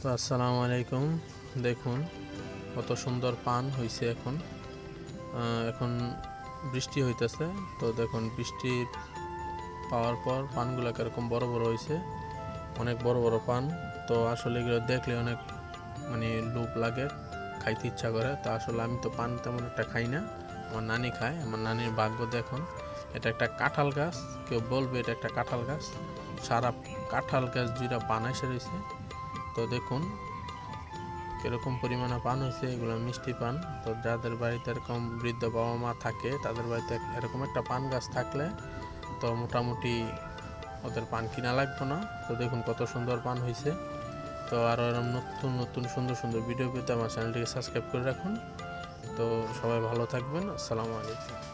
তো আসসালামু আলাইকুম। দেখুন কত সুন্দর পান হয়েছে। এখন বৃষ্টি হইতেছে। তো দেখুন বৃষ্টি পাওয়ার পর পানগুলো কিরকম বড় বড় হয়েছে, অনেক বড় বড় পান। তো আসলে এগুলো দেখলে অনেক লোভ লাগে, খাইতে ইচ্ছা করে। তো আসলে আমি তো পান তেমন একটা খাই না, আমার নানি খায়। আমার নানির ভাগ্য দেখুন, এটা একটা কাঁঠাল গাছ। কেউ বলবে এটা একটা কাঁঠাল গাছ, সারা কাঁঠাল গাছ জুড়ে পান এসে রয়েছে। তো দেখুন কিরকম পরিমাণে পান হয়েছে, এগুলো মিষ্টি পান। তো যাদের বাড়িতে এরকম বৃদ্ধ বাবা মা থাকে, তাদের বাড়িতে এরকম একটা পান গাছ থাকলে তো মোটামুটি ওদের পান কিনা লাগবে না। তো দেখুন কত সুন্দর পান হয়েছে। তো আরও এরকম নতুন নতুন সুন্দর সুন্দর ভিডিও পেতে আমার চ্যানেলটিকে সাবস্ক্রাইব করে রাখুন। তো সবাই ভালো থাকবেন। আসসালামু আলাইকুম।